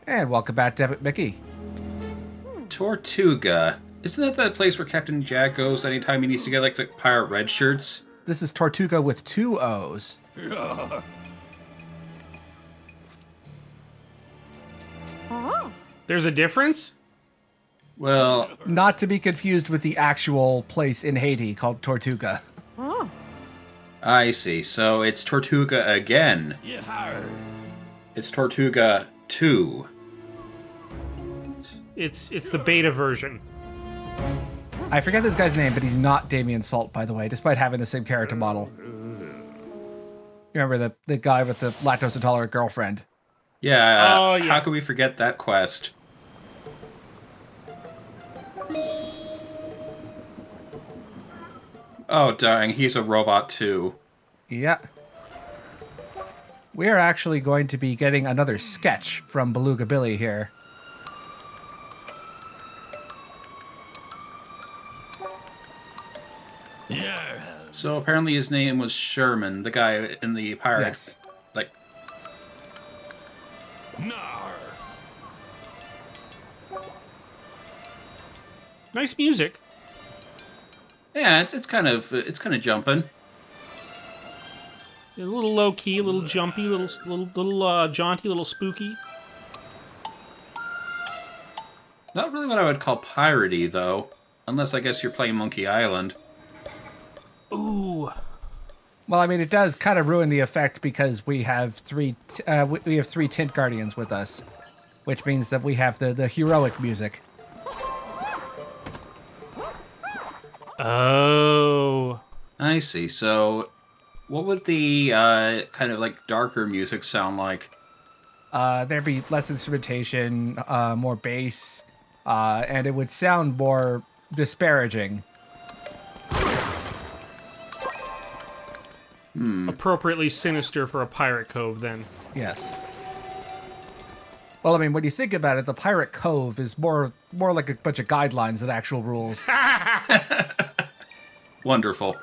And welcome back, Debit Mickey. Tortuga. Isn't that place where Captain Jack goes anytime he needs to get, like, the pirate red shirts? This is Tortuga with 2 O's. There's a difference? Well, Not to be confused with the actual place in Haiti called Tortuga. I see. So it's Tortuga again. It's Tortuga 2. It's the beta version. I forget this guy's name, but he's not Damien Salt, by the way, despite having the same character model. You remember the guy with the lactose intolerant girlfriend? Yeah, Oh, yeah. How could we forget that quest? Oh, dang, he's a robot too. Yeah. We are actually going to be getting another sketch from Beluga Billy here. So apparently his name was Sherman, the guy in the pirate. Yes. Like, Nice music. yeah, it's kind of jumping. A little low key, a little jumpy, little jaunty, little spooky. Not really what I would call piratey though, unless I guess you're playing Monkey Island. Ooh. Well, I mean, it does kind of ruin the effect because we have three Tint Guardians with us, which means that we have the heroic music. Oh. I see. So, what would the kind of like darker music sound like? There'd be less instrumentation, more bass, and it would sound more disparaging. Appropriately sinister for a pirate cove, then. Yes. Well, I mean, when you think about it, the Pirate Cove is more like a bunch of guidelines than actual rules. Wonderful.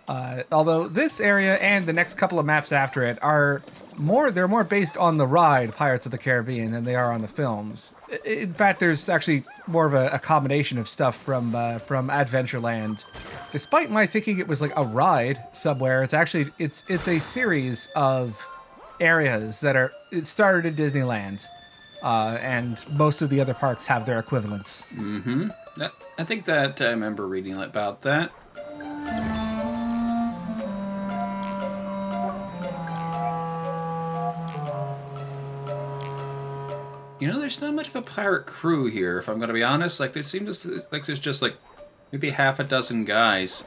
Although this area and the next couple of maps after it they're more based on the ride Pirates of the Caribbean than they are on the films. In fact, there's actually more of a combination of stuff from Adventureland. Despite my thinking it was like a ride somewhere, it's a series of areas it started in Disneyland, and most of the other parks have their equivalents. Mm-hmm. I think that I remember reading about that. You know, there's not much of a pirate crew here, if I'm going to be honest. Like, there seems like there's just, like, maybe half a dozen guys.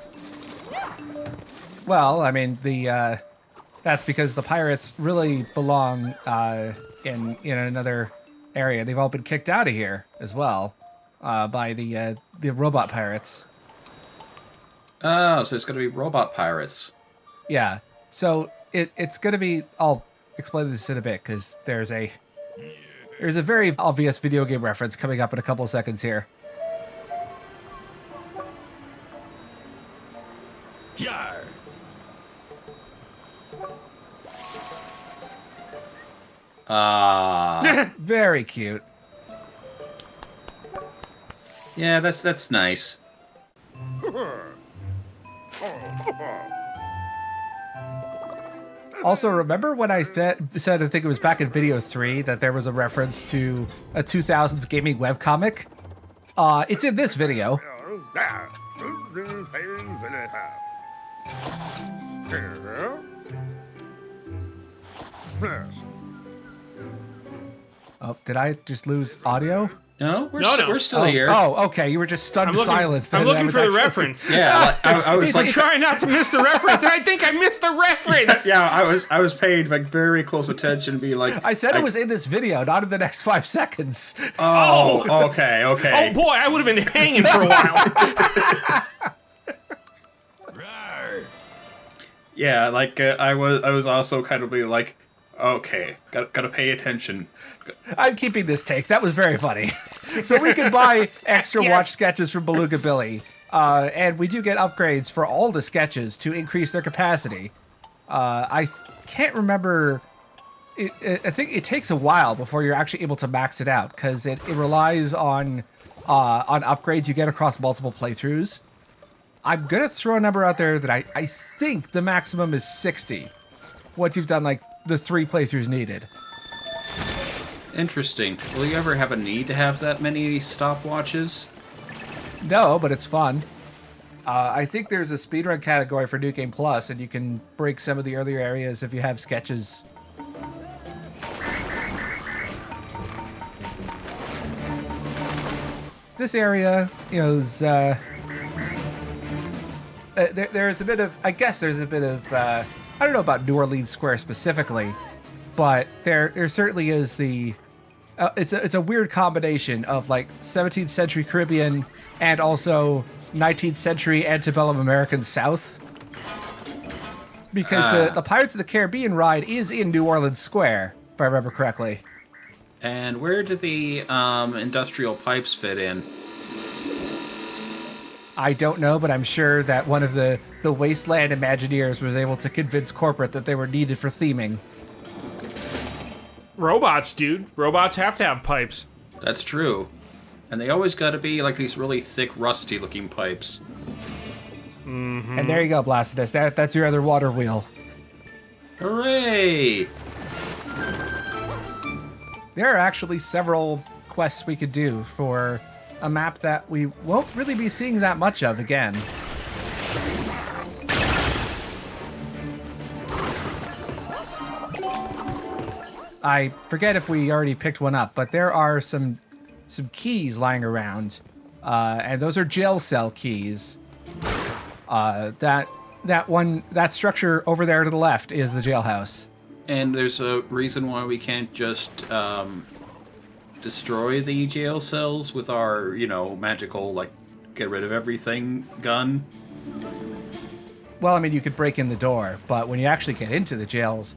Well, I mean, that's because the pirates really belong in another area. They've all been kicked out of here as well by the robot pirates. Oh, so it's going to be robot pirates. Yeah. So it's going to be. I'll explain this in a bit because there's a very obvious video game reference coming up in a couple of seconds here. Yar. Very cute. Yeah, that's nice. Also, remember when I said I think it was back in video 3 that there was a reference to a 2000s gaming webcomic? It's in this video. Oh, did I just lose audio? No, we're No. still here. Oh, okay. You were just stunned silence. I'm looking for the reference. Yeah, I was I'm like, trying not to miss the reference, and I think I missed the reference. yeah, I was paying like very close attention, be like, I said it was in this video, not in the next 5 seconds. oh, okay. Oh boy, I would have been hanging for a while. Yeah, like I was also kind of be like, okay, gotta pay attention. I'm keeping this take. That was very funny. So we can buy extra Yes. watch sketches from Beluga Billy. And we do get upgrades for all the sketches to increase their capacity. Can't remember. I think it takes a while before you're actually able to max it out because it relies on upgrades you get across multiple playthroughs. I'm gonna throw a number out there that I think the maximum is 60 once you've done like the 3 playthroughs needed. Interesting. Will you ever have a need to have that many stopwatches? No, but it's fun. I think there's a speedrun category for New Game Plus, and you can break some of the earlier areas if you have sketches. This area, you know, is, there's a bit of, I guess there's a bit of, I don't know about New Orleans Square specifically, but there certainly is the, it's a weird combination of like 17th century Caribbean and also 19th century antebellum American South. Because the Pirates of the Caribbean ride is in New Orleans Square, if I remember correctly. And where do the industrial pipes fit in? I don't know, but I'm sure that one of the Wasteland Imagineers was able to convince corporate that they were needed for theming. Robots, dude. Robots have to have pipes. That's true. And they always gotta be like these really thick, rusty-looking pipes. Mm-hmm. And there you go, Blasphemous. That's your other water wheel. Hooray! There are actually several quests we could do for a map that we won't really be seeing that much of again. I forget if we already picked one up, but there are some keys lying around, and those are jail cell keys. That structure over there to the left is the jailhouse. And there's a reason why we can't just destroy the jail cells with our, magical, like, get rid of everything gun. Well, I mean, you could break in the door, but when you actually get into the jails,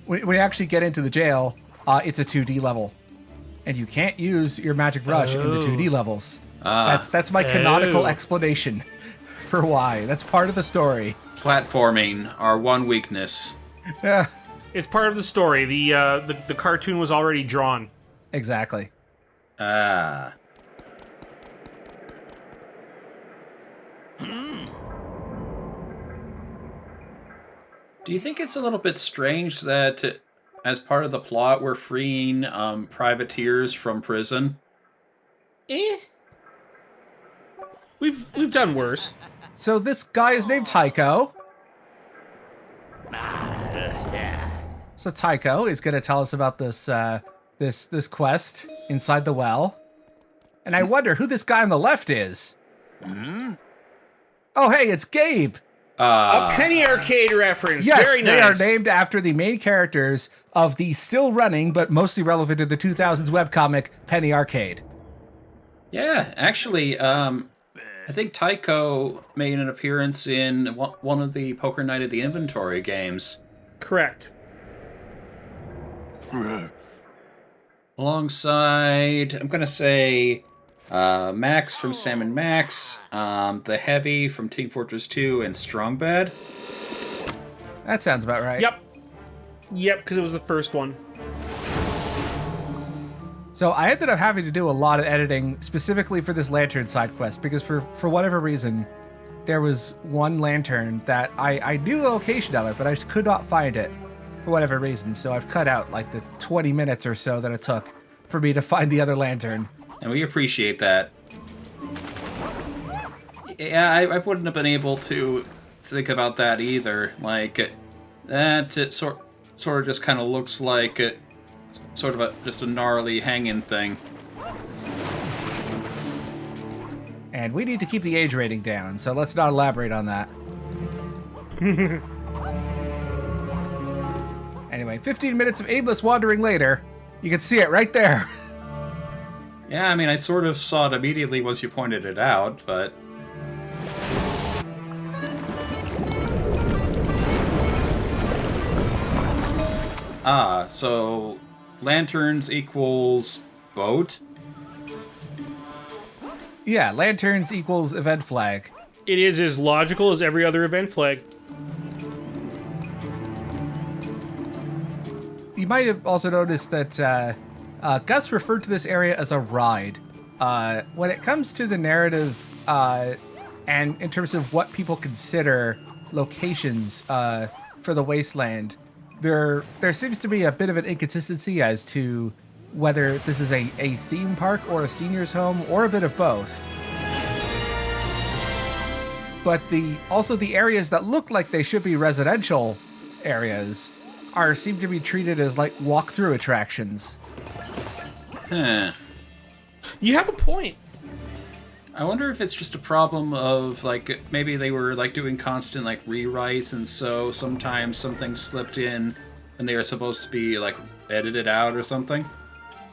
when you actually get into the jail, it's a 2D level. And you can't use your magic brush in the 2D levels. That's my canonical explanation for why. That's part of the story. Platforming, our one weakness. Yeah. It's part of the story. The cartoon was already drawn. Exactly. Ah. Do you think it's a little bit strange that, as part of the plot, we're freeing privateers from prison? We've done worse. So this guy is named Tycho. So Tycho is going to tell us about this this quest inside the well. And I wonder who this guy on the left is. Oh, hey, it's Gabe. A Penny Arcade reference. Yes, Very they nice. are named after the main characters of the still running, but mostly relevant to the 2000s webcomic Penny Arcade. Yeah, actually, I think Tycho made an appearance in one of the Poker Night at the Inventory games. Correct. Alongside, I'm going to say, Max from Sam & Max, the Heavy from Team Fortress 2, and Strongbad. That sounds about right. Yep, because it was the first one. So I ended up having to do a lot of editing specifically for this lantern side quest because for whatever reason, there was one lantern that I knew the location of it, but I just could not find it for whatever reason. So I've cut out like the 20 minutes or so that it took for me to find the other lantern. And we appreciate that. Yeah, I wouldn't have been able to think about that either. Like, that it sort of just kind of looks like sort of just a gnarly hanging thing. And we need to keep the age rating down, so let's not elaborate on that. Anyway, 15 minutes of aimless wandering later, you can see it right there. Yeah, I mean, I sort of saw it immediately once you pointed it out, but... so lanterns equals boat? Yeah, lanterns equals event flag. It is as logical as every other event flag. you might have also noticed that Gus referred to this area as a ride. When it comes to the narrative, and in terms of what people consider locations for the wasteland, there seems to be a bit of an inconsistency as to whether this is a theme park or a senior's home or a bit of both. But also the areas that look like they should be residential areas seem to be treated as like walk-through attractions. Huh. You have a point. I wonder if it's just a problem of, like, maybe they were, like, doing constant, like, rewrites, and so sometimes something slipped in and they were supposed to be, like, edited out or something?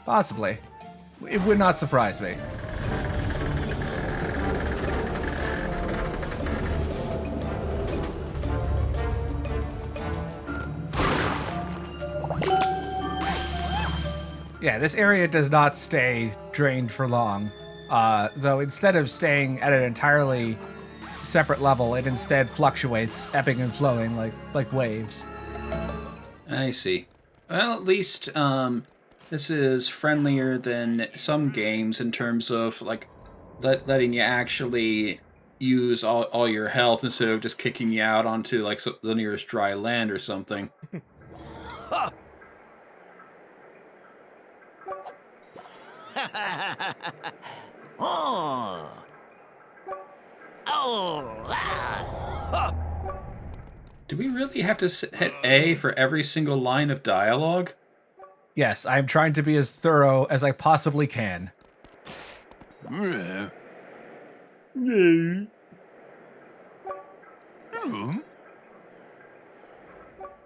Possibly. It would not surprise me. Yeah, this area does not stay drained for long. Though instead of staying at an entirely separate level, it instead fluctuates, ebbing and flowing like waves. I see. Well, at least this is friendlier than some games in terms of, like, letting you actually use all your health instead of just kicking you out onto, like, the nearest dry land or something. Oh. Do we really have to hit A for every single line of dialogue? Yes, I'm trying to be as thorough as I possibly can.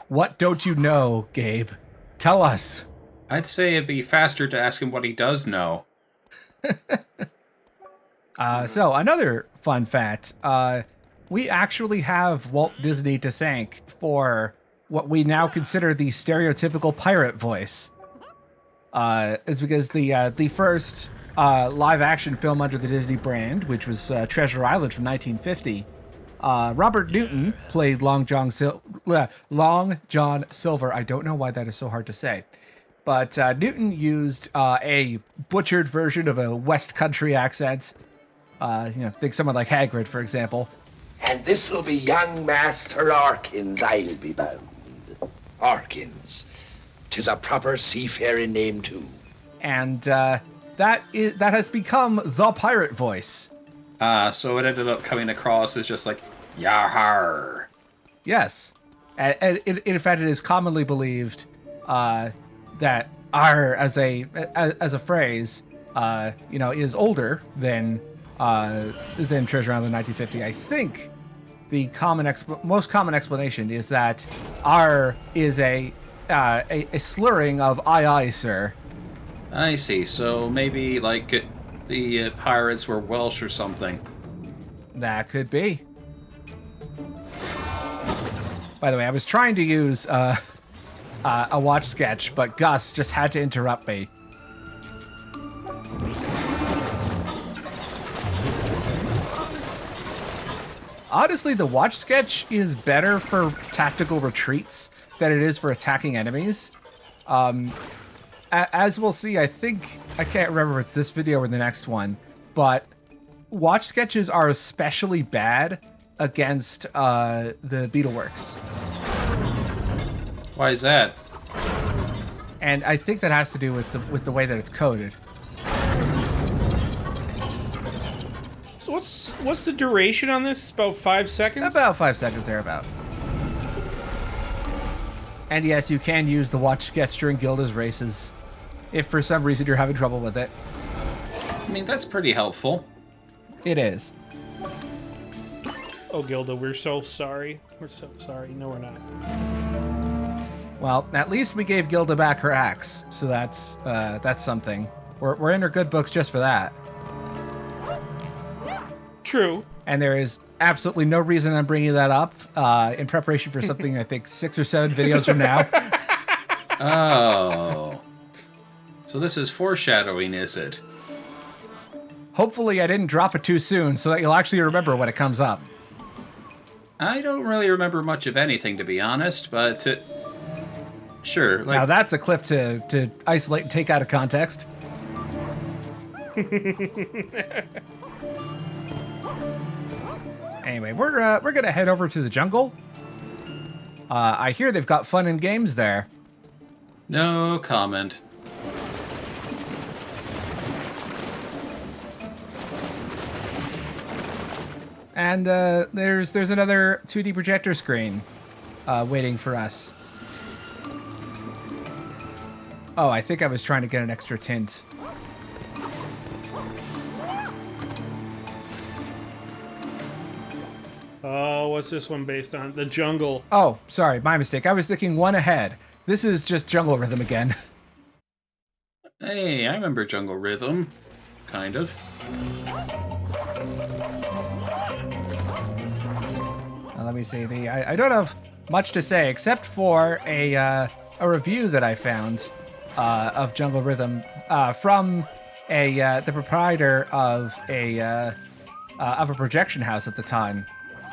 What don't you know, Gabe? Tell us. I'd say it'd be faster to ask him what he does know. So another fun fact, we actually have Walt Disney to thank for what we now consider the stereotypical pirate voice. Is because the first live action film under the Disney brand, which was Treasure Island from 1950, Robert Newton played Long John Silver. I don't know why that is so hard to say. But Newton used a butchered version of a West Country accent. Think someone like Hagrid, for example. And this'll be young Master Arkins, I'll be bound. Arkins. 'Tis a proper seafaring name, too. And that has become the pirate voice. So it ended up coming across as just like, Yahar. Yes. And in fact, it is commonly believed that "ar" as a phrase, is older than Treasure Island 1950. I think the most common explanation is that "ar" is a slurring of "aye aye, sir." I see. So maybe like the pirates were Welsh or something. That could be. By the way, I was trying to use a watch sketch, but Gus just had to interrupt me. Honestly, the watch sketch is better for tactical retreats than it is for attacking enemies. As we'll see, I can't remember if it's this video or the next one, but watch sketches are especially bad against the Beetleworks. Why is that? And I think that has to do with the way that it's coded. So what's the duration on this? About 5 seconds? About 5 seconds thereabout. And yes, you can use the watch sketch during Gilda's races, if for some reason you're having trouble with it. I mean, that's pretty helpful. It is. Oh, Gilda, we're so sorry. We're so sorry. No, we're not. Well, at least we gave Gilda back her axe, so that's something. We're in her good books just for that. True. And there is absolutely no reason I'm bringing that up in preparation for something I think 6 or 7 videos from now. Oh. So this is foreshadowing, is it? Hopefully I didn't drop it too soon so that you'll actually remember when it comes up. I don't really remember much of anything, to be honest, but Sure. Now Like, that's a clip to isolate and take out of context. Anyway, we're gonna head over to the jungle. I hear they've got fun and games there. no comment. And there's another 2D projector screen waiting for us. Oh, I think I was trying to get an extra tint. Oh, what's this one based on? The jungle. Oh, sorry, my mistake. I was thinking one ahead. This is just Jungle Rhythm again. Hey, I remember Jungle Rhythm. Kind of. Let me see. I don't have much to say except for a review that I found of Jungle Rhythm from the proprietor of a projection house at the time.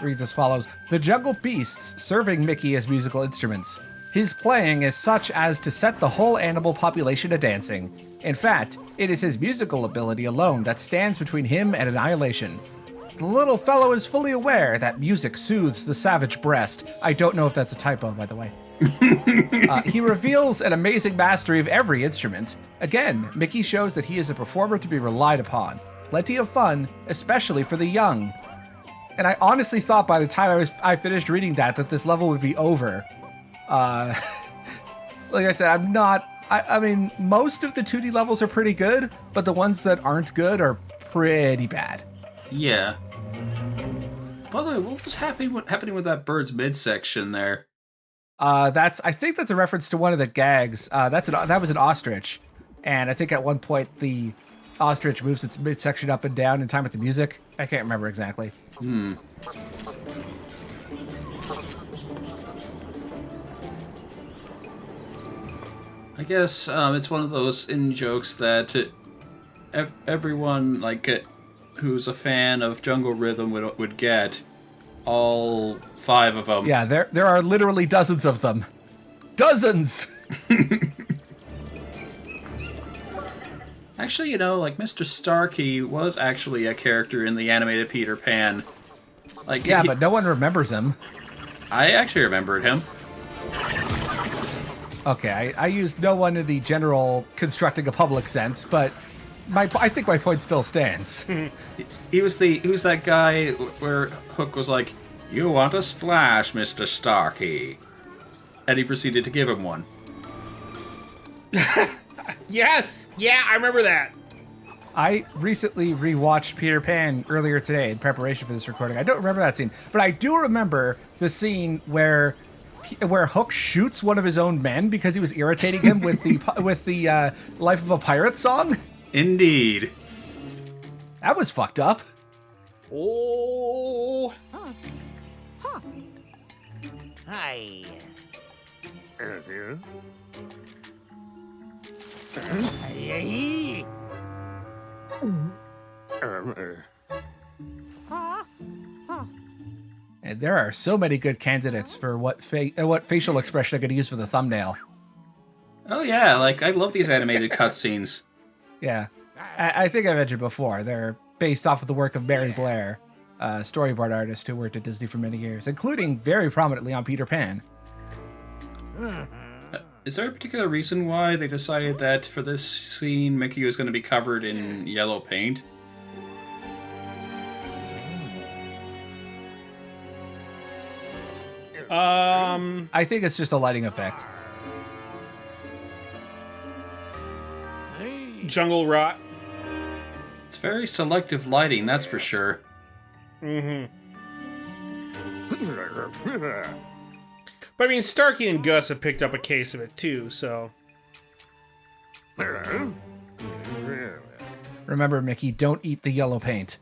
Reads as follows: "The jungle beasts serving Mickey as musical instruments. His playing is such as to set the whole animal population a dancing. In fact, it is his musical ability alone that stands between him and annihilation. The little fellow is fully aware that music soothes the savage breast." I don't know if that's a typo, by the way. He reveals an amazing mastery of every instrument. Again, Mickey shows that he is a performer to be relied upon. Plenty of fun, especially for the young. And I honestly thought by the time I finished reading that this level would be over. Like I said, I'm not... I mean, most of the 2D levels are pretty good, but the ones that aren't good are pretty bad. Yeah. By the way, what was happening with that bird's midsection there? I think that's a reference to one of the gags. That was an ostrich, and I think at one point the ostrich moves its midsection up and down in time with the music. I can't remember exactly. I guess it's one of those in-jokes that everyone who's a fan of Jungle Rhythm would get. All 5 of them. Yeah, there are literally dozens of them. Dozens! Actually, Mr. Starkey was actually a character in the animated Peter Pan. But no one remembers him. I actually remembered him. Okay, I used no one in the general constructing a public sense, but I think my point still stands. He was that guy where Hook was like, "You want a splash, Mr. Starkey?" And he proceeded to give him one. Yes! Yeah, I remember that. I recently rewatched Peter Pan earlier today in preparation for this recording. I don't remember that scene, but I do remember the scene where Hook shoots one of his own men because he was irritating him with the Life of a Pirate song. Indeed. That was fucked up. Oh. Hi. And there are so many good candidates for what facial expression I'm going to use for the thumbnail. Oh yeah, I love these animated cutscenes. Yeah. I think I mentioned before, they're based off of the work of Mary Blair, a storyboard artist who worked at Disney for many years, including very prominently on Peter Pan. Is there a particular reason why they decided that for this scene, Mickey was going to be covered in yellow paint? I think it's just a lighting effect. Jungle rot. It's very selective lighting, that's for sure. Mm-hmm. But I mean, Starkey and Gus have picked up a case of it too, so... Remember, Mickey, don't eat the yellow paint.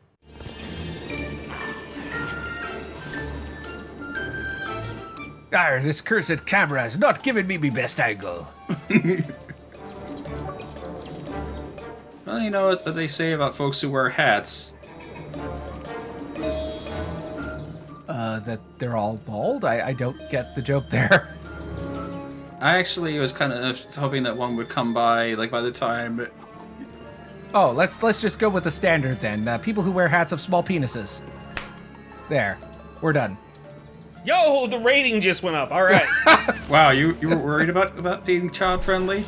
This cursed camera has not given me best angle. Well, you know what they say about folks who wear hats. That they're all bald? I don't get the joke there. I actually was kind of hoping that one would come by, like, by the time... Oh, let's just go with the standard then. People who wear hats of small penises. There. We're done. Yo, the rating just went up. All right. Wow, you were worried about being child-friendly?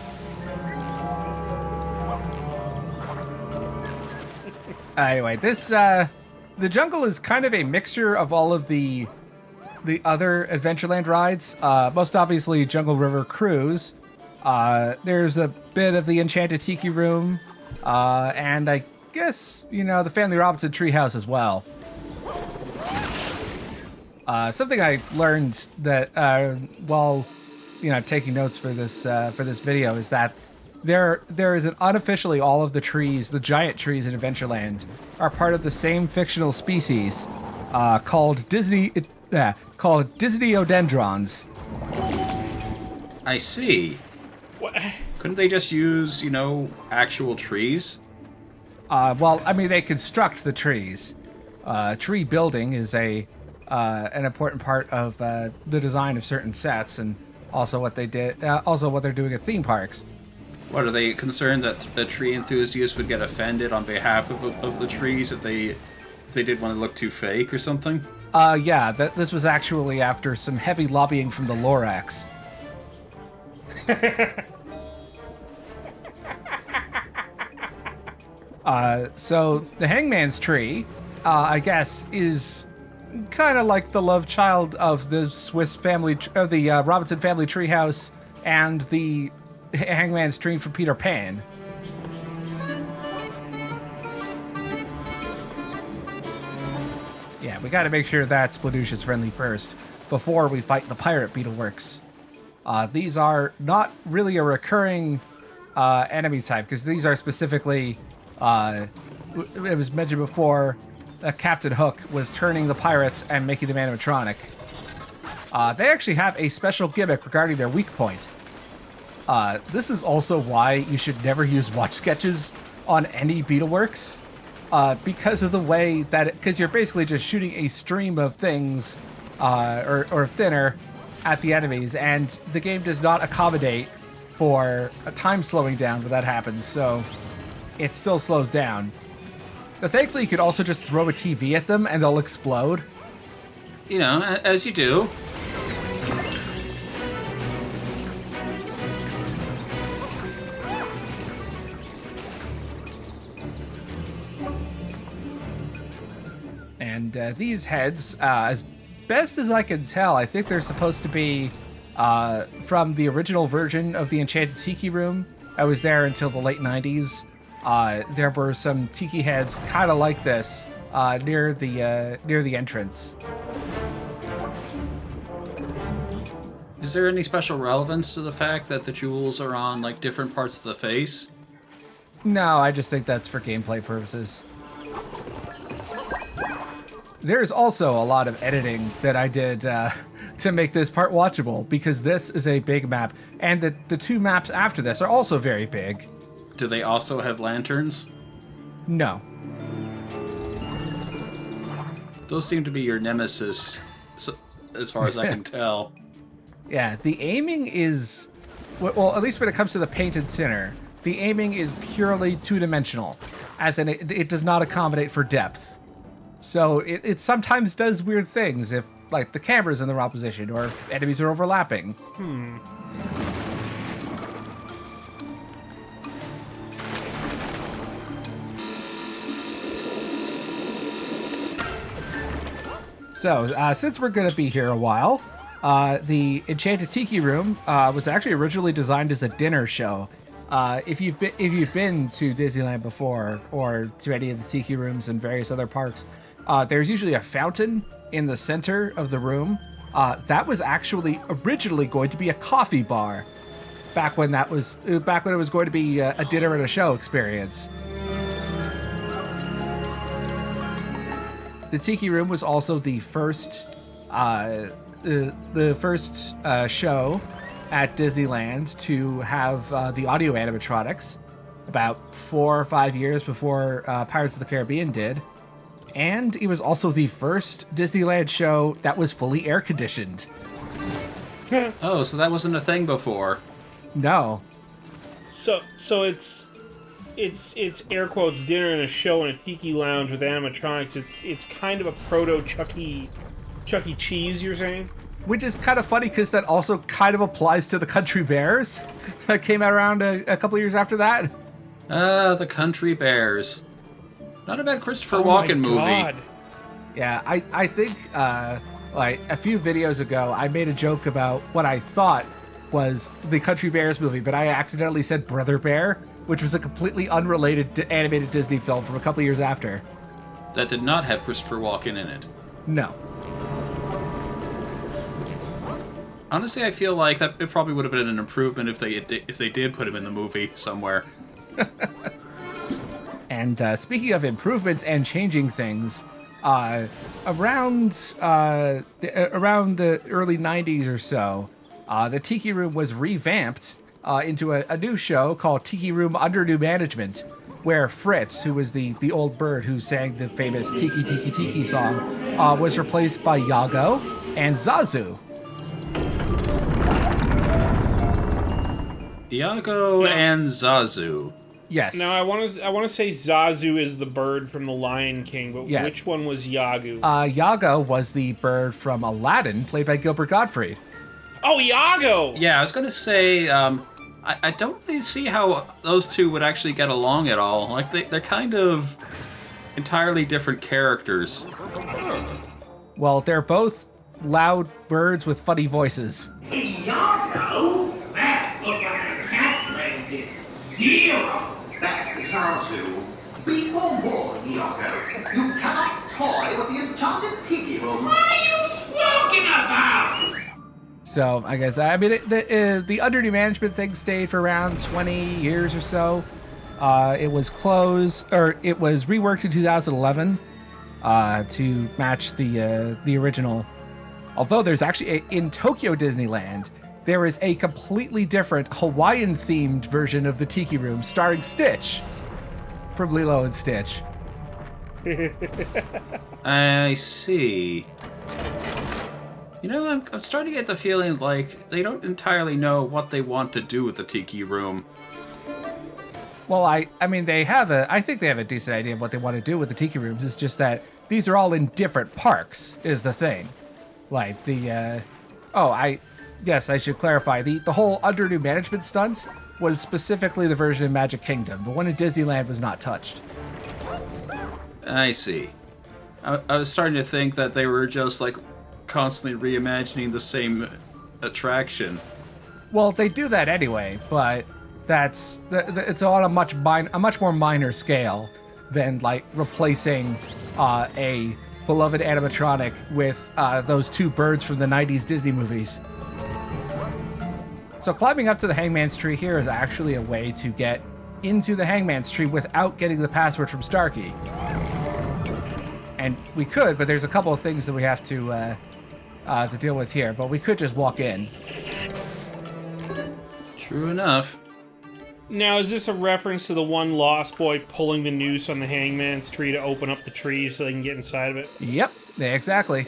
Anyway, this, the jungle is kind of a mixture of all of the other Adventureland rides. Most obviously, Jungle River Cruise. There's a bit of the Enchanted Tiki Room. And I guess, the Family Robinson Treehouse as well. Something I learned that while taking notes for this video is that there is an unofficially all of the trees, the giant trees in Adventureland, are part of the same fictional species called Disneyodendrons. I see. What? Couldn't they just use, actual trees? Well, I mean, they construct the trees. Tree building is an important part of the design of certain sets, and also what they did, also what they're doing at theme parks. What, are they concerned that the tree enthusiasts would get offended on behalf of the trees if they did want to look too fake or something? Yeah, this was actually after some heavy lobbying from the Lorax. So the Hangman's tree, I guess, is kind of like the love child of the Robinson family treehouse and the Hangman's tree from Peter Pan. Yeah, we got to make sure that Spladoosh friendly first before we fight the pirate Beetleworks. These are not really a recurring enemy type, because these are specifically, it was mentioned before, Captain Hook was turning the pirates and making them animatronic. They actually have a special gimmick regarding their weak point. This is also why you should never use watch sketches on any Beetleworks, because of the way that because you're basically just shooting a stream of things, or thinner, at the enemies, and the game does not accommodate for a time slowing down when that happens, so it still slows down. But thankfully, you could also just throw a TV at them and they'll explode. As you do. And these heads, as best as I can tell, I think they're supposed to be from the original version of the Enchanted Tiki Room. I was there until the late 90s. There were some tiki heads kind of like this near the entrance. Is there any special relevance to the fact that the jewels are on, like, different parts of the face? No, I just think that's for gameplay purposes. There's also a lot of editing that I did to make this part watchable, because this is a big map, and the two maps after this are also very big. Do they also have lanterns? No. Those seem to be your nemesis, as far as I can tell. Yeah, the aiming is... Well, at least when it comes to the painted thinner, the aiming is purely two-dimensional, as in it does not accommodate for depth. So it sometimes does weird things if, like, the camera's in the wrong position or enemies are overlapping. So, since we're going to be here a while, the Enchanted Tiki Room was actually originally designed as a dinner show. If you've been to Disneyland before, or to any of the Tiki Rooms and various other parks, there's usually a fountain in the center of the room. That was actually originally going to be a coffee bar, back when it was going to be a dinner and a show experience. The Tiki Room was also the first show at Disneyland to have the audio animatronics, about 4 or 5 years before Pirates of the Caribbean did. And it was also the first Disneyland show that was fully air-conditioned. Oh, so that wasn't a thing before. No. So it's air quotes dinner and a show in a tiki lounge with animatronics. It's kind of a proto Chuck E. Cheese, you're saying? Which is kind of funny because that also kind of applies to the Country Bears that came out around a couple years after that. The Country Bears. Not a bad Christopher Oh Walken my movie. God. Yeah, I think like a few videos ago, I made a joke about what I thought was the Country Bears movie, but I accidentally said Brother Bear, which was a completely unrelated animated Disney film from a couple years after. That did not have Christopher Walken in it. No. Honestly, I feel like that it probably would have been an improvement if they did put him in the movie somewhere. And speaking of improvements and changing things, around the early 90s or so, the Tiki Room was revamped into a new show called Tiki Room Under New Management, where Fritz, who was the old bird who sang the famous Tiki Tiki Tiki song, was replaced by Yago and Zazu. Iago and Zazu. Yes. Now I want to say Zazu is the bird from the Lion King, but Yeah. which one was Yagu? Yago was the bird from Aladdin, played by Gilbert Gottfried. Oh, Iago! Yeah, I was gonna say, I don't really see how those two would actually get along at all. Like, they're kind of entirely different characters. Well, they're both loud birds with funny voices. Iago? That look like a cat named Zero. That's Zazu. Be forewarned, Iago. You cannot toy with the enchanted Tiki Room. What are you talking about? So, I guess, the under new management thing stayed for around 20 years or so. It was closed, or it was reworked in 2011 to match the original. Although there's actually, in Tokyo Disneyland, there is a completely different Hawaiian-themed version of the Tiki Room starring Stitch from Lilo and Stitch. I see. You know, I'm starting to get the feeling like they don't entirely know what they want to do with the Tiki Room. Well, I think they have a decent idea of what they want to do with the Tiki Rooms. It's just that these are all in different parks, is the thing. Like yes, I should clarify. The whole under new management stunts was specifically the version in Magic Kingdom. The one in Disneyland was not touched. I see. I was starting to think that they were just, like, constantly reimagining the same attraction. Well, they do that anyway, but it's on a much more minor scale than like replacing a beloved animatronic with those two birds from the 90s Disney movies. So climbing up to the Hangman's tree here is actually a way to get into the Hangman's tree without getting the password from Starkey. And we could, but there's a couple of things that we have to deal with here. But we could just walk in. True enough. Now, is this a reference to the one lost boy pulling the noose on the Hangman's tree to open up the tree so they can get inside of it? Yep, exactly.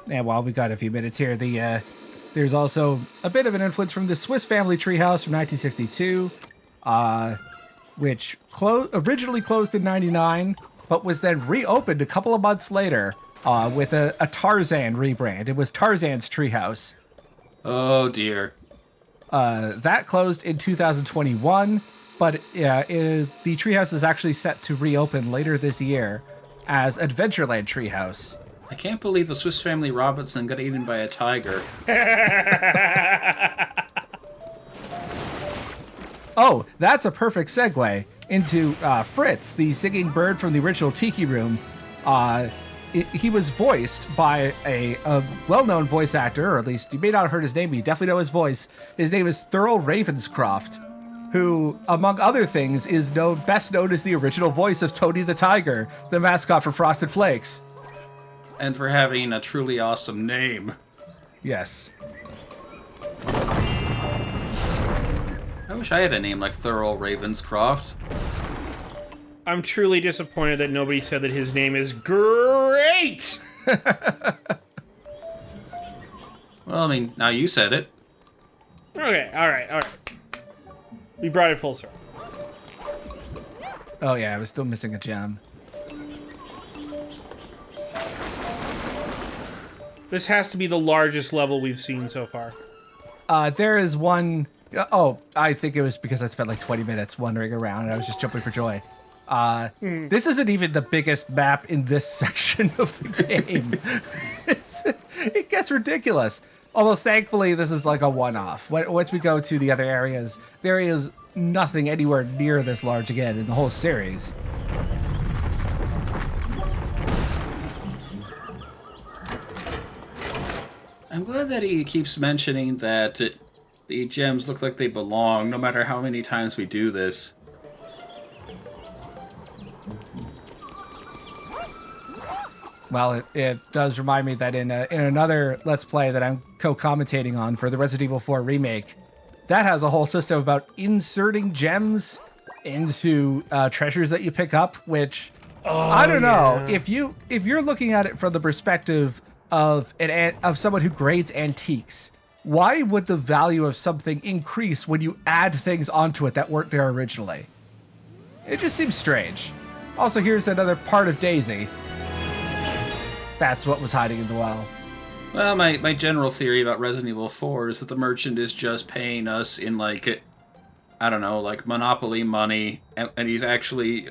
And while we got a few minutes here, there's also a bit of an influence from the Swiss Family Treehouse from 1962, which originally closed in '99, but was then reopened a couple of months later with a Tarzan rebrand. It was Tarzan's Treehouse. Oh dear. That closed in 2021, but the Treehouse is actually set to reopen later this year as Adventureland Treehouse. I can't believe the Swiss Family Robinson got eaten by a tiger. Oh, that's a perfect segue into Fritz, the singing bird from the original Tiki Room. He was voiced by a well-known voice actor, or at least you may not have heard his name, but you definitely know his voice. His name is Thurl Ravenscroft, who, among other things, is best known as the original voice of Tony the Tiger, the mascot for Frosted Flakes. And for having a truly awesome name. Yes. I wish I had a name like Thurl Ravenscroft. I'm truly disappointed that nobody said that his name is great! Well, I mean, now you said it. Okay, alright. We brought it full circle. Oh yeah, I was still missing a gem. This has to be the largest level we've seen so far. There is one... Oh, I think it was because I spent like 20 minutes wandering around and I was just jumping for joy. This isn't even the biggest map in this section of the game. It gets ridiculous. Although, thankfully, this is like a one-off. Once we go to the other areas, there is nothing anywhere near this large again in the whole series. I'm glad that he keeps mentioning that the gems look like they belong, no matter how many times we do this. Well, it does remind me that in another Let's Play that I'm co-commentating on for the Resident Evil 4 remake, that has a whole system about inserting gems into treasures that you pick up, which I don't know. If you're looking at it from the perspective of someone who grades antiques, why would the value of something increase when you add things onto it that weren't there originally? It just seems strange. Also, here's another part of Daisy. That's what was hiding in the well. Well, my general theory about Resident Evil 4 is that the merchant is just paying us in, like, I don't know, like Monopoly money, and he's actually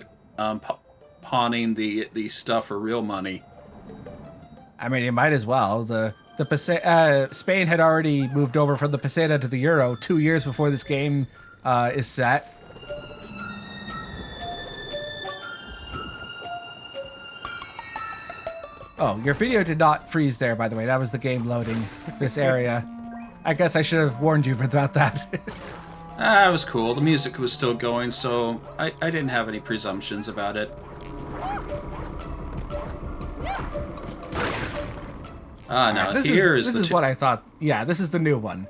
pawning the stuff for real money. I mean, you might as well. Spain had already moved over from the peseta to the euro 2 years before this game is set. Oh, your video did not freeze there, by the way. That was the game loading this area. I guess I should have warned you about that. It was cool. The music was still going, so I didn't have any presumptions about it. Now this is what I thought. Yeah, this is the new one.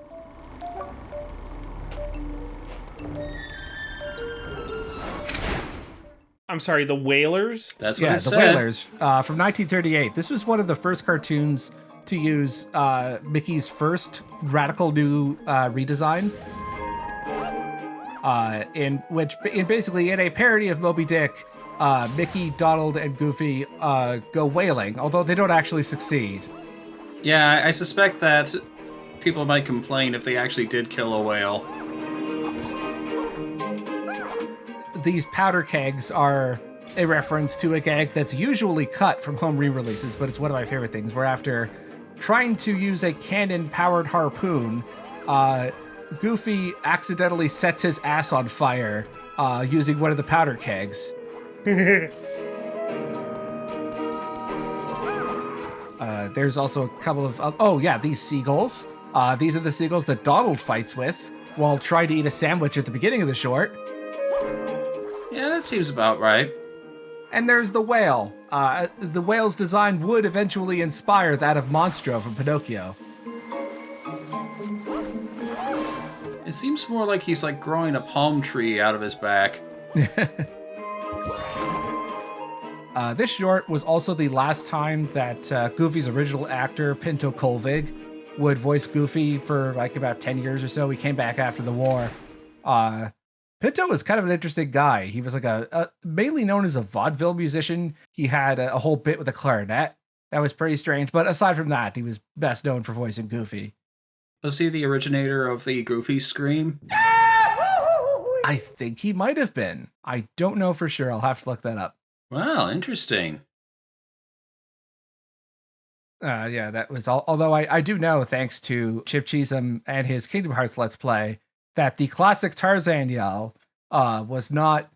I'm sorry, the Whalers? That's what it the said. Whalers from 1938. This was one of the first cartoons to use Mickey's first radical new redesign. In a parody of Moby Dick, Mickey, Donald, and Goofy go whaling, although they don't actually succeed. Yeah, I suspect that people might complain if they actually did kill a whale. These powder kegs are a reference to a gag that's usually cut from home re-releases, but it's one of my favorite things, where after trying to use a cannon-powered harpoon, Goofy accidentally sets his ass on fire using one of the powder kegs. There's also a couple of... these seagulls. These are the seagulls that Donald fights with while trying to eat a sandwich at the beginning of the short. Yeah, that seems about right. And there's the whale. The whale's design would eventually inspire that of Monstro from Pinocchio. It seems more like he's like growing a palm tree out of his back. This short was also the last time that Goofy's original actor, Pinto Colvig, would voice Goofy for like about 10 years or so. He came back after the war. Pinto was kind of an interesting guy. He was like a mainly known as a vaudeville musician. He had a whole bit with a clarinet. That was pretty strange. But aside from that, he was best known for voicing Goofy. Was he the originator of the Goofy scream? I think he might have been. I don't know for sure. I'll have to look that up. Wow, interesting. Yeah, that was all. Although I do know, thanks to Chip Cheesem and his Kingdom Hearts Let's Play, that the classic Tarzan yell was not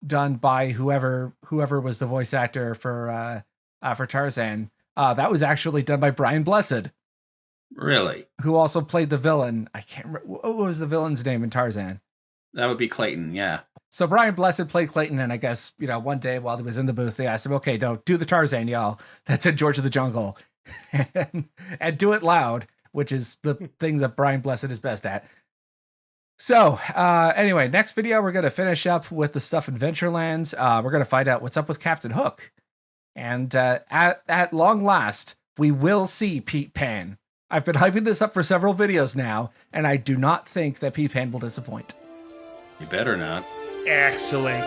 done by whoever was the voice actor for Tarzan. That was actually done by Brian Blessed. Really? Who also played the villain. I can't remember. What was the villain's name in Tarzan? That would be Clayton, yeah. So Brian Blessed played Clayton, and I guess, one day while he was in the booth, they asked him, okay, no, do the Tarzan yell. That's in George of the Jungle. and do it loud, which is the thing that Brian Blessed is best at. So, anyway, next video, we're going to finish up with the stuff in Venturelands. We're going to find out what's up with Captain Hook. And at long last, we will see Pete Pan. I've been hyping this up for several videos now, and I do not think that Pete Pan will disappoint. You better not. Excellent.